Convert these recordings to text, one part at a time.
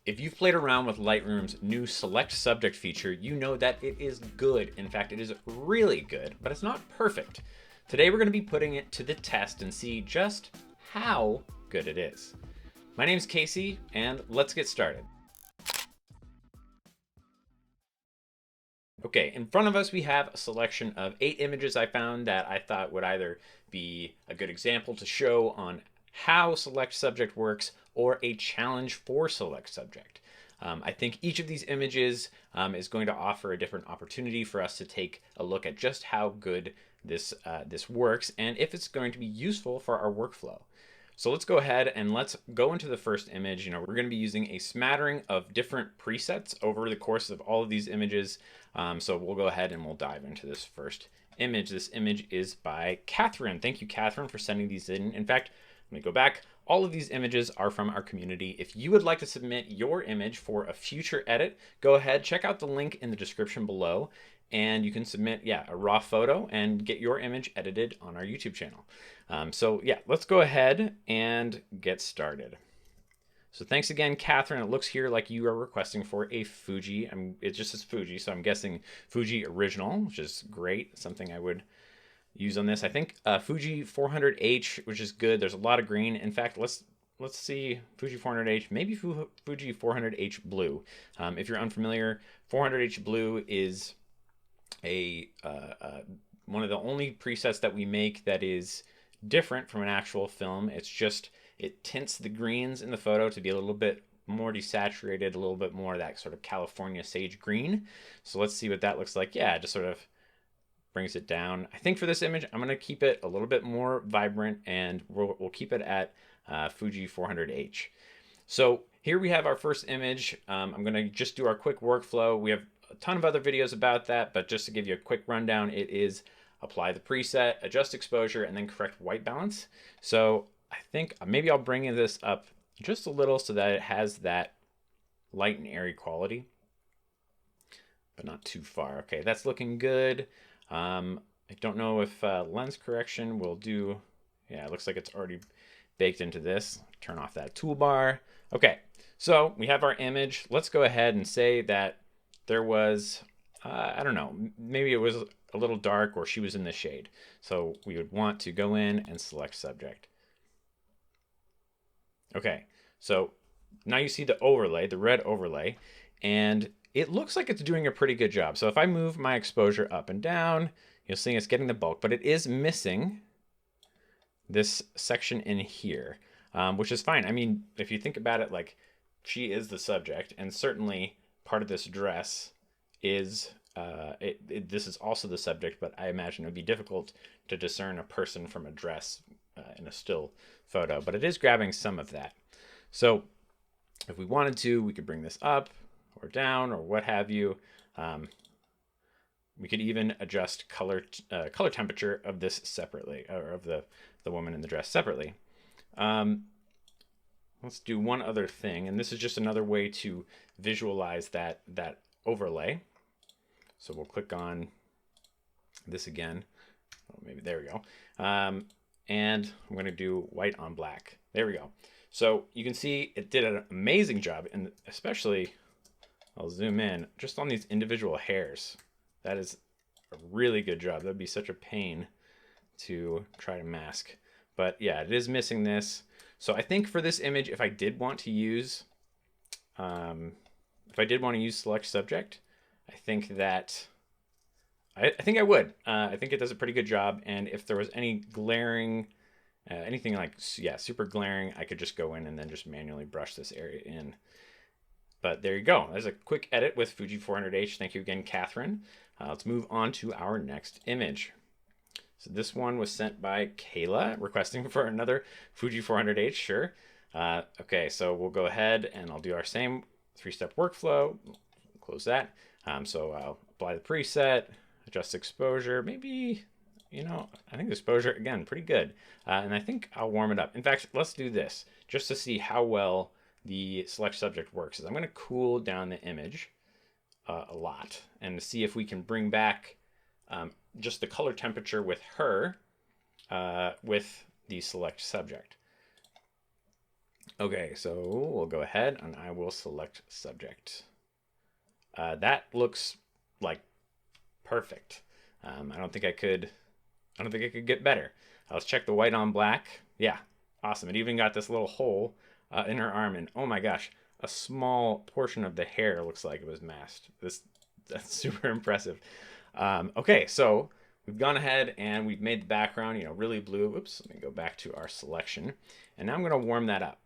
If you've played around with Lightroom's new Select Subject feature, you know that it is good. In fact, it is really good, but it's not perfect. Today we're going to be putting it to the test and see just how good it is. My name's Casey, and let's get started. Okay, in front of us we have a selection of 8 images I found that I thought would either be a good example to show on how Select Subject works or a challenge for Select Subject. I think each of these images is going to offer a different opportunity for us to take a look at just how good this works and if it's going to be useful for our workflow. So let's go ahead and let's go into the first image. We're going to be using a smattering of different presets over the course of all of these images. So we'll go ahead and we'll dive into this first image. This image is by Catherine. Thank you, Catherine, for sending these in. In fact, let me go back. All of these images are from our community. If you would like to submit your image for a future edit, go ahead, check out the link in the description below, and you can submit, a raw photo and get your image edited on our YouTube channel. Let's go ahead and get started. So thanks again, Catherine. It looks here like you are requesting for a Fuji. It just says Fuji, so I'm guessing Fuji original, which is great. Something I would use on this. I think Fuji 400H, which is good. There's a lot of green. In fact, let's see Fuji 400H, maybe Fuji 400H blue. If you're unfamiliar, 400H blue is one of the only presets that we make that is different from an actual film. It tints the greens in the photo to be a little bit more desaturated, a little bit more of that sort of California sage green. So let's see what that looks like. Yeah, it just sort of brings it down. I think for this image, I'm going to keep it a little bit more vibrant, and we'll keep it at Fuji 400H. So here we have our first image. I'm going to just do our quick workflow. We have a ton of other videos about that, but just to give you a quick rundown, it is apply the preset, adjust exposure, and then correct white balance. So I think maybe I'll bring this up just a little so that it has that light and airy quality, but not too far. Okay, that's looking good. I don't know if lens correction will do. Yeah, it looks like it's already baked into this. Turn off that toolbar. Okay, so we have our image. Let's go ahead and say that there was, I don't know, maybe it was a little dark or she was in the shade. So we would want to go in and select subject. Okay, so now you see the overlay, the red overlay, and it looks like it's doing a pretty good job. So if I move my exposure up and down, you'll see it's getting the bulk, but it is missing this section in here, which is fine. I mean, if you think about it, like she is the subject, and certainly part of this dress is, this is also the subject, but I imagine it would be difficult to discern a person from a dress in a still photo, but it is grabbing some of that. So if we wanted to, we could bring this up or down or what have you. We could even adjust color temperature of this separately, or of the woman in the dress separately. Let's do one other thing, and this is just another way to visualize that overlay. So we'll click on this again. Oh, maybe there we go. And I'm going to do white on black. There we go. So you can see it did an amazing job, and especially, I'll zoom in, just on these individual hairs. That is a really good job. That'd be such a pain to try to mask. But yeah, it is missing this. So I think for this image, if I did want to use, Select Subject, I think that I think I would. I think it does a pretty good job. And if there was any glaring, anything like, super glaring, I could just go in and then just manually brush this area in. But there you go. There's a quick edit with Fuji 400H. Thank you again, Catherine. Let's move on to our next image. So this one was sent by Kayla, requesting for another Fuji 400H, sure. Okay, so we'll go ahead and I'll do our same 3-step workflow. Close that. So I'll apply the preset, adjust exposure, maybe, I think the exposure, again, pretty good. And I think I'll warm it up. In fact, let's do this just to see how well the select subject works. I'm going to cool down the image a lot and to see if we can bring back just the color temperature with her with the select subject. Okay, so we'll go ahead and I will select subject. That looks like perfect. I don't think I could. I don't think I could get better. Let's check the white on black. Yeah, awesome. It even got this little hole in her arm, and oh my gosh, a small portion of the hair looks like it was masked. That's super impressive. Okay, so we've gone ahead and we've made the background, really blue. Oops, let me go back to our selection, and now I'm going to warm that up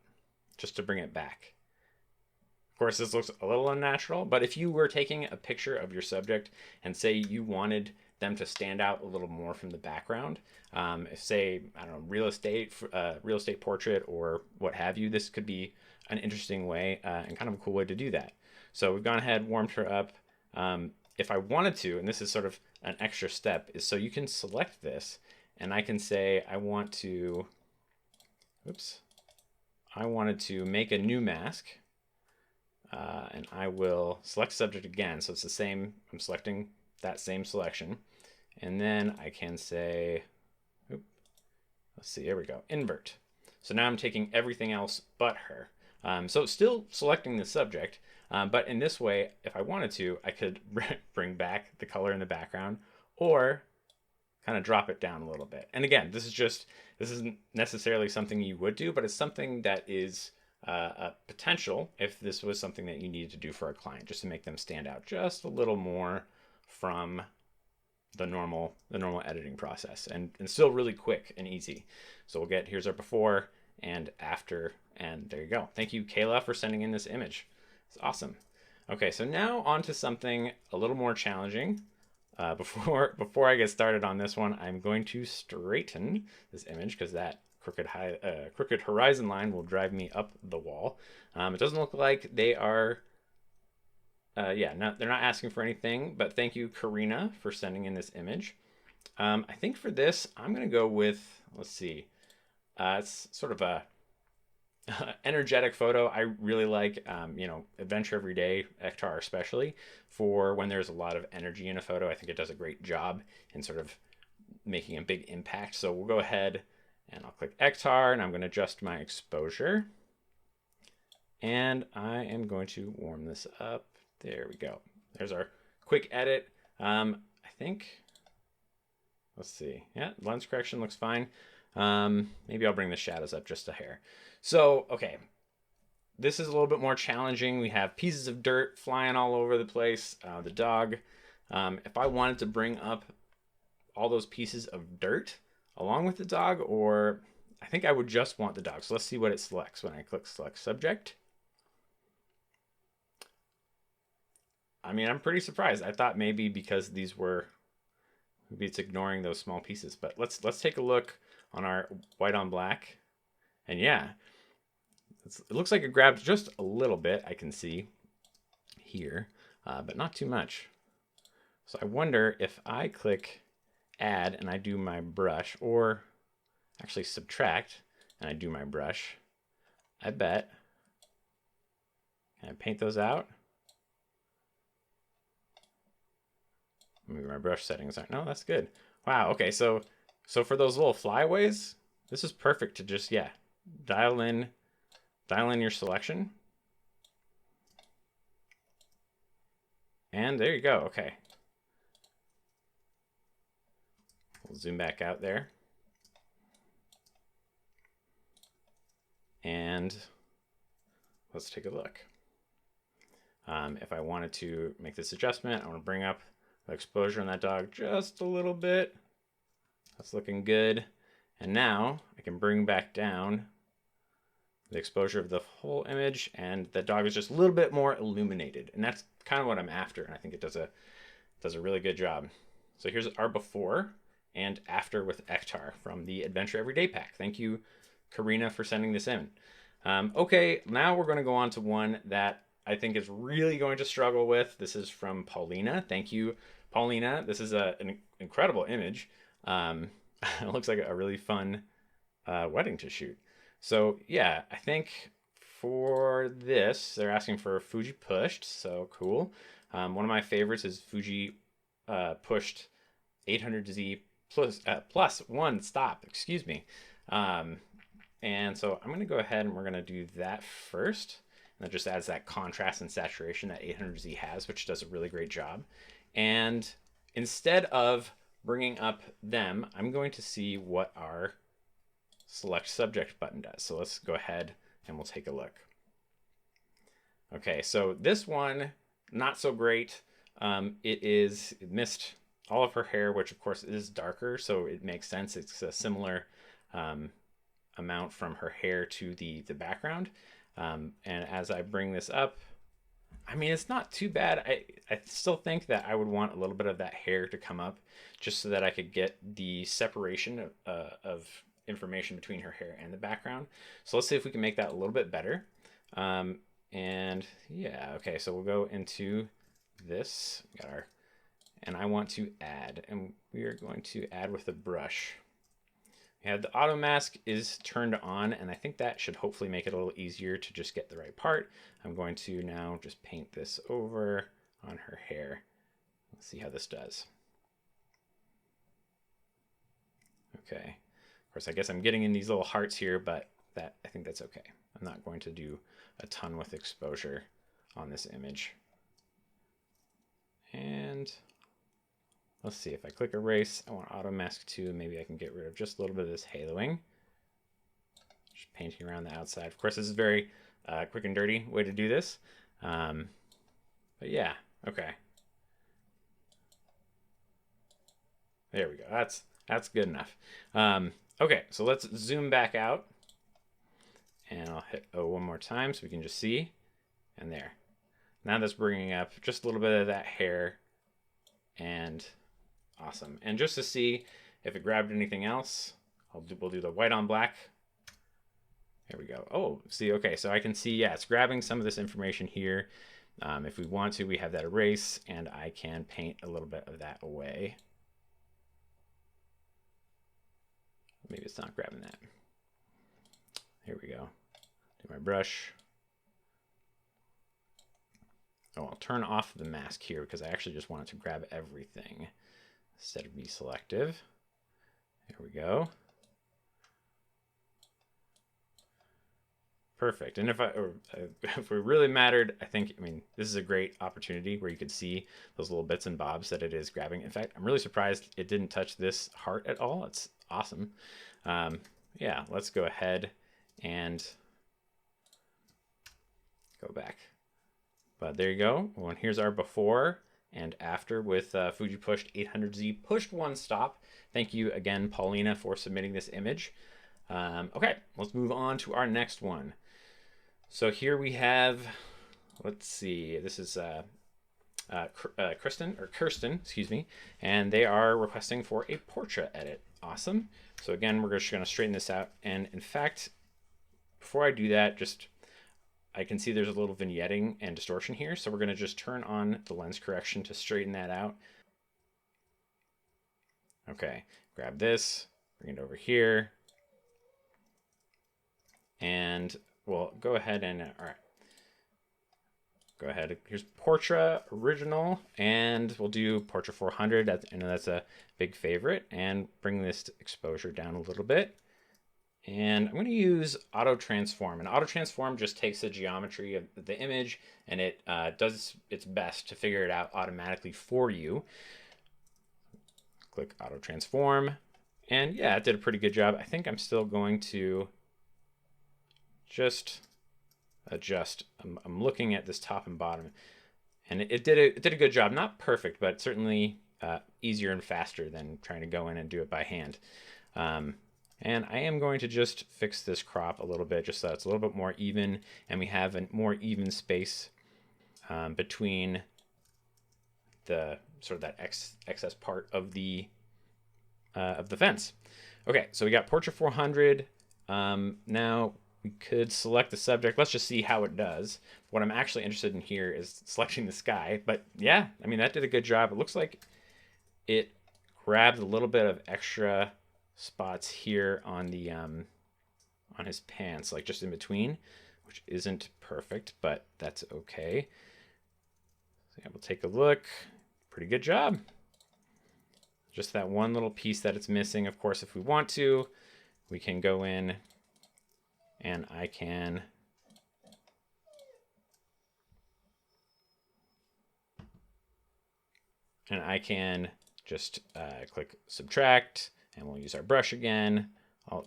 just to bring it back. Of course, this looks a little unnatural, but if you were taking a picture of your subject and say you wanted them to stand out a little more from the background, if say, I don't know, real estate portrait or what have you, this could be an interesting way and kind of a cool way to do that. So we've gone ahead, warmed her up. If I wanted to, and this is sort of an extra step, is so you can select this and I can say I want to, oops, I wanted to make a new mask. And I will select subject again. So it's the same, I'm selecting that same selection. And then I can say, let's see, here we go, invert. So now I'm taking everything else but her. So still selecting the subject, but in this way, if I wanted to, I could bring back the color in the background or kind of drop it down a little bit. And again, this isn't necessarily something you would do, but it's something that is a potential if this was something that you needed to do for a client, just to make them stand out just a little more from the normal editing process, and still really quick and easy. So we'll get, here's our before and after, and there you go. Thank you, Kayla, for sending in this image. It's awesome. Okay, so now on to something a little more challenging. Before I get started on this one, I'm going to straighten this image because that crooked horizon line will drive me up the wall. It doesn't look like they are, they're not asking for anything, but thank you, Karina, for sending in this image. I think for this, I'm going to go with, let's see, it's sort of a energetic photo. I really like, Adventure Every Day, Ektar especially, for when there's a lot of energy in a photo. I think it does a great job in sort of making a big impact. So we'll go ahead and I'll click Ektar, and I'm going to adjust my exposure. And I am going to warm this up. There we go. There's our quick edit. I think, let's see. Yeah, lens correction looks fine. Maybe I'll bring the shadows up just a hair. So, okay. This is a little bit more challenging. We have pieces of dirt flying all over the place. The dog. If I wanted to bring up all those pieces of dirt along with the dog, or I think I would just want the dog. So let's see what it selects when I click select subject. I mean, I'm pretty surprised. I thought maybe because maybe it's ignoring those small pieces, but let's take a look on our white on black. And yeah, it looks like it grabbed just a little bit, I can see here, but not too much. So I wonder if I click add and I do my brush, or actually subtract and I do my brush, I bet, can I paint those out? Maybe my brush settings aren't, no, that's good. Wow, okay, so for those little flyaways, this is perfect to just, dial in your selection. And there you go, okay. We'll zoom back out there. And let's take a look. If I wanted to make this adjustment, I want to bring up the exposure on that dog just a little bit. That's looking good. And now I can bring back down the exposure of the whole image, and the dog is just a little bit more illuminated. And that's kind of what I'm after. And I think it does a really good job. So here's our before and after with Ektar from the Adventure Everyday pack. Thank you, Karina, for sending this in. Okay, now we're going to go on to one that I think is really going to struggle with. This is from Paulina. Thank you, Paulina. This is an incredible image. It looks like a really fun wedding to shoot. So yeah, I think for this, they're asking for Fuji pushed. So cool. One of my favorites is Fuji pushed 800Z plus one stop. Excuse me. And so I'm going to go ahead and we're going to do that first. And that just adds that contrast and saturation that 800Z has, which does a really great job. And instead of bringing up them, I'm going to see what our Select Subject button does. So let's go ahead and we'll take a look. Okay, so this one, not so great. It missed all of her hair, which of course is darker, so it makes sense. It's a similar amount from her hair to the background. And as I bring this up, I mean, it's not too bad. I still think that I would want a little bit of that hair to come up just so that I could get the separation of information between her hair and the background. So let's see if we can make that a little bit better. And yeah, okay, so we'll go into this. We got our, and I want to add, and we are going to add with a brush. We have the auto mask is turned on, and I think that should hopefully make it a little easier to just get the right part. I'm going to now just paint this over on her hair. Let's see how this does. Okay. Of course, I guess I'm getting in these little hearts here, but I think that's okay. I'm not going to do a ton with exposure on this image. And let's see, if I click erase, I want auto mask 2, maybe I can get rid of just a little bit of this haloing. Just painting around the outside. Of course, this is very quick and dirty way to do this. But yeah, okay. There we go, that's good enough. Okay, so let's zoom back out. And I'll hit O one more time so we can just see. And there. Now that's bringing up just a little bit of that hair. And awesome. And just to see if it grabbed anything else, we'll do the white on black. There we go. Oh, see, okay, so I can see, yeah, it's grabbing some of this information here. If we want to, we have that erase, and I can paint a little bit of that away. Maybe it's not grabbing that. Here we go. Do my brush. Oh, I'll turn off the mask here because I actually just want it to grab everything instead of be selective. There we go. Perfect. And if we really mattered, I mean, this is a great opportunity where you could see those little bits and bobs that it is grabbing. In fact, I'm really surprised it didn't touch this heart at all. It's awesome. Yeah, let's go ahead and go back. But there you go. Well, and here's our before and after with Fuji Pushed 800Z pushed one stop. Thank you again, Paulina, for submitting this image. Okay, let's move on to our next one. So here we have, let's see, this is Kirsten, excuse me, and they are requesting for a portrait edit. Awesome. So again, we're just going to straighten this out. And in fact, before I do that, I can see there's a little vignetting and distortion here. So we're going to just turn on the lens correction to straighten that out. Okay, grab this, bring it over here. And we'll go ahead and, all right. Go ahead, here's Portrait Original, and we'll do Portrait 400. I know that's a big favorite, and bring this exposure down a little bit. And I'm going to use Auto Transform, and Auto Transform just takes the geometry of the image, and it does its best to figure it out automatically for you. Click Auto Transform, and yeah, it did a pretty good job. I think I'm still going to just adjust. I'm looking at this top and bottom, and it did a good job. Not perfect, but certainly easier and faster than trying to go in and do it by hand. And I am going to just fix this crop a little bit, just so it's a little bit more even, and we have a more even space between the sort of that excess part of the fence. Okay, so we got Portrait 400. Now we could select the subject. Let's just see how it does. What I'm actually interested in here is selecting the sky. But yeah, I mean, that did a good job. It looks like it grabbed a little bit of extra spots here on the on his pants, like just in between, which isn't perfect, but that's okay. So yeah, we'll take a look. Pretty good job. Just that one little piece that it's missing. Of course, if we want to, we can go in and I can just click subtract, and we'll use our brush again.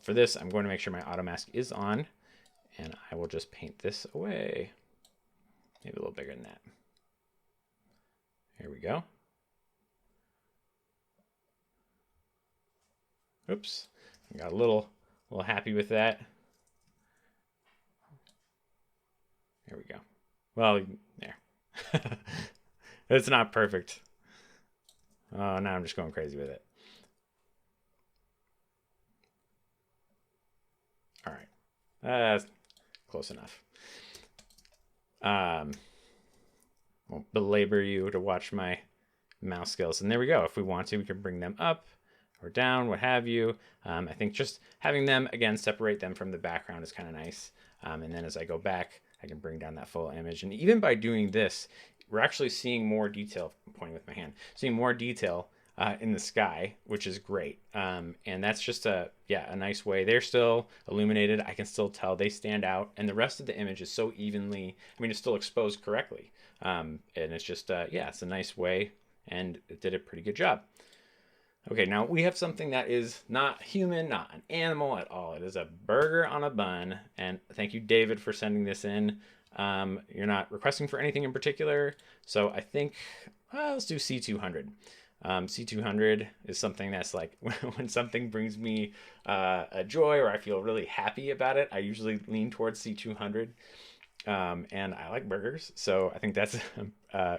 For this, I'm going to make sure my auto mask is on, and I will just paint this away. Maybe a little bigger than that. Here we go. Oops, I got a little happy with that. There we go. Well, there. It's not perfect. Oh, now I'm just going crazy with it. All right, close enough. Won't belabor you to watch my mouse skills. And there we go. If we want to, we can bring them up or down, what have you. I think just having them, again, separate them from the background is kind of nice. And then as I go back, I can bring down that full image. And even by doing this, we're actually seeing more detail, I'm pointing with my hand, seeing more detail in the sky, which is great. And that's just a nice way. They're still illuminated. I can still tell they stand out. And the rest of the image is so evenly, I mean, it's still exposed correctly. And it's just, it's a nice way, and it did a pretty good job. Okay, now we have something that is not human, not an animal at all. It is a burger on a bun. And thank you, David, for sending this in. You're not requesting for anything in particular. So I think, let's do C200. C200 is something that's like when something brings me a joy or I feel really happy about it, I usually lean towards C200. And I like burgers, so I think that's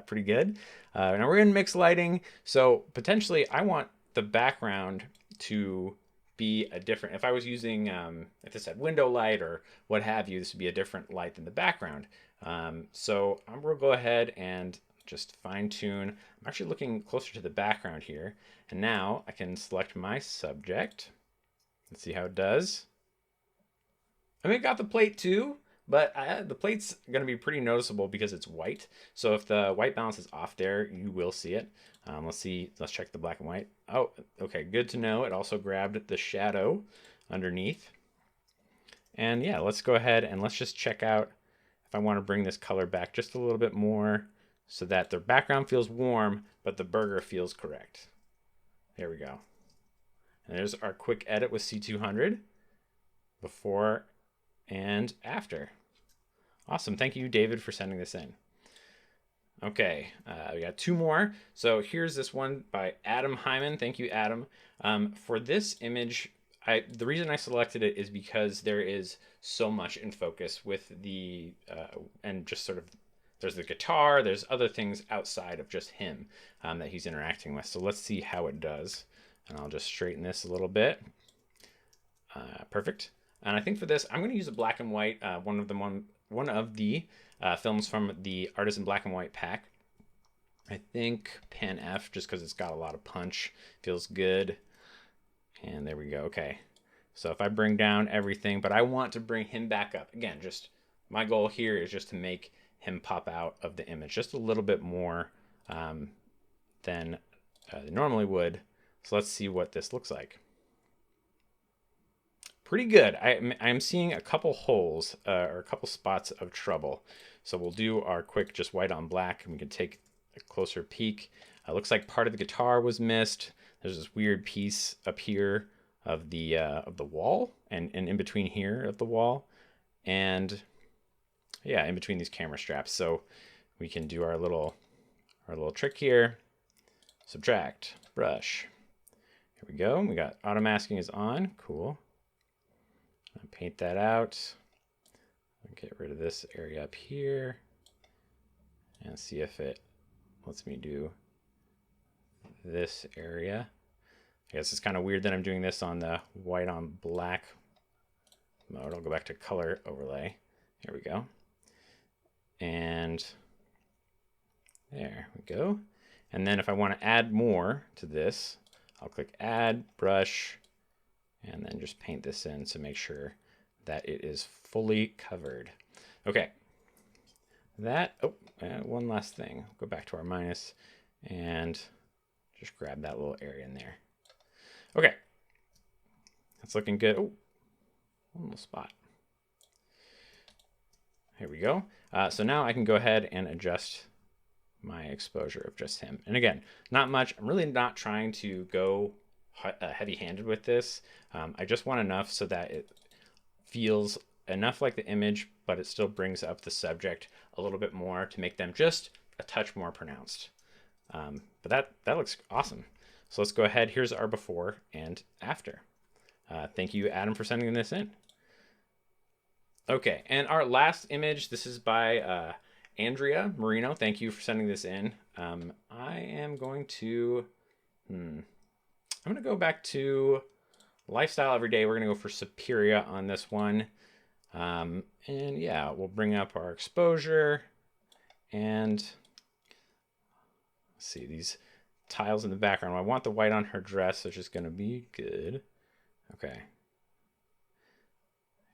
pretty good. Now we're in mixed lighting, so potentially I want the background to be a different, if I was using, if this had window light or what have you, this would be a different light than the background. So I'm going to go ahead and just fine tune. I'm actually looking closer to the background here. And now I can select my subject. Let's see how it does. I mean, it got the plate too, but the plate's going to be pretty noticeable because it's white. So if the white balance is off there, you will see it. Let's check the black and white. Oh, okay, good to know. It also grabbed the shadow underneath. And yeah, let's go ahead and let's just check out if I want to bring this color back just a little bit more so that the background feels warm, but the burger feels correct. There we go. And there's our quick edit with C200, before and after. Awesome. Thank you, David, for sending this in. Okay, we got two more. So here's this one by Adam Hyman. Thank you, Adam. For this image, the reason I selected it is because there is so much in focus with the, and just sort of, there's the guitar, there's other things outside of just him that he's interacting with. So let's see how it does. And I'll just straighten this a little bit. Perfect. And I think for this, I'm going to use a black and white, one of the films from the Artisan Black and White pack. I think Pan F, just because it's got a lot of punch, feels good. And there we go. Okay. So if I bring down everything, but I want to bring him back up. Again, just my goal here is just to make him pop out of the image just a little bit more than they normally would. So let's see what this looks like. Pretty good. I'm seeing a couple holes or a couple spots of trouble. So we'll do our quick just white on black, and we can take a closer peek. Looks like part of the guitar was missed. There's this weird piece up here of the wall, and in between here of the wall, and yeah, in between these camera straps. So we can do our little trick here. Subtract, brush. Here we go. We got auto masking is on. Cool. Paint that out. Get rid of this area up here and see if it lets me do this area. I guess it's kind of weird that I'm doing this on the white on black mode. I'll go back to color overlay. Here we go. And there we go. And then if I want to add more to this, I'll click add, brush, and then just paint this in to make sure that it is fully covered. Okay. One last thing. Go back to our minus and just grab that little area in there. Okay. That's looking good. Oh, one little spot. Here we go. So now I can go ahead and adjust my exposure of just him. And again, not much. I'm really not trying to go heavy-handed with this. I just want enough so that it feels enough like the image, but it still brings up the subject a little bit more to make them just a touch more pronounced. But that looks awesome. So let's go ahead. Here's our before and after. Thank you, Adam, for sending this in. Okay, and our last image, this is by Andrea Marino. Thank you for sending this in. I am going to, I'm going to go back to Lifestyle Everyday. We're going to go for Superior on this one. And yeah, we'll bring up our exposure and let's see these tiles in the background. I want the white on her dress, which is going to be good. Okay.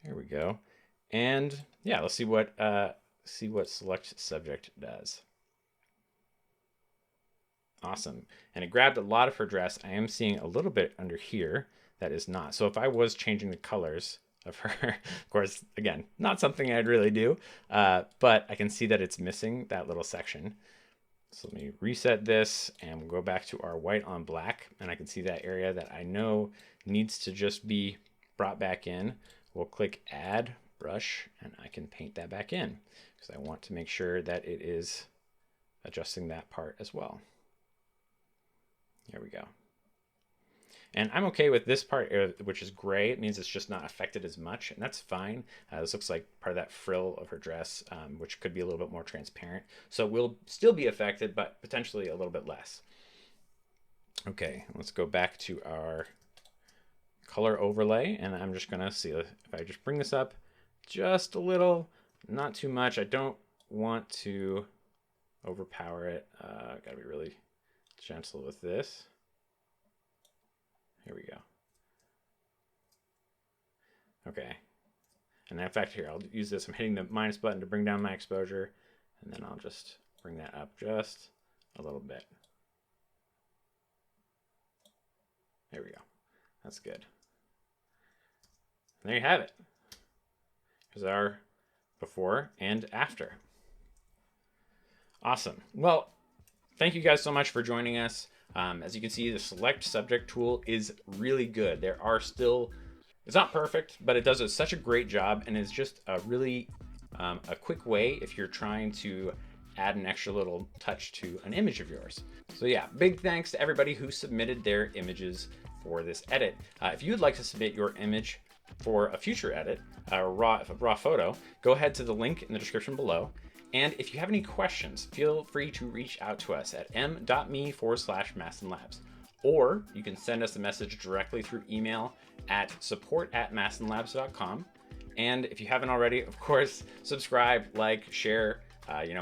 Here we go. And yeah, let's see what Select Subject does. Awesome. And it grabbed a lot of her dress. I am seeing a little bit under here that is not. So if I was changing the colors of her, of course, again, not something I'd really do, but I can see that it's missing that little section. So let me reset this and we'll go back to our white on black. And I can see that area that I know needs to just be brought back in. We'll click Add Brush and I can paint that back in because I want to make sure that it is adjusting that part as well. There we go. And I'm okay with this part, which is gray. It means it's just not affected as much, and that's fine. This looks like part of that frill of her dress, which could be a little bit more transparent. So we'll still be affected, but potentially a little bit less. Okay, let's go back to our color overlay, and I'm just gonna see if I just bring this up just a little, not too much. I don't want to overpower it. Gotta be really gentle with this. Here we go. Okay. And in fact, here, I'll use this. I'm hitting the minus button to bring down my exposure, and then I'll just bring that up just a little bit. There we go. That's good. And there you have it. Here's our before and after. Awesome. Well, thank you guys so much for joining us. As you can see, the Select Subject tool is really good. There are still, it's not perfect, but it does such a great job, and it's just a really a quick way if you're trying to add an extra little touch to an image of yours. So yeah, big thanks to everybody who submitted their images for this edit. If you'd like to submit your image for a future edit, a raw photo, go ahead to the link in the description below. And if you have any questions, feel free to reach out to us at m.me/Mastin Labs. Or you can send us a message directly through email at support@mastinlabs.com. And if you haven't already, of course, subscribe, like, share.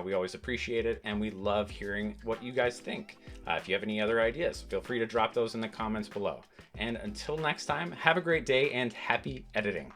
We always appreciate it, and we love hearing what you guys think. If you have any other ideas, feel free to drop those in the comments below. And until next time, have a great day and happy editing.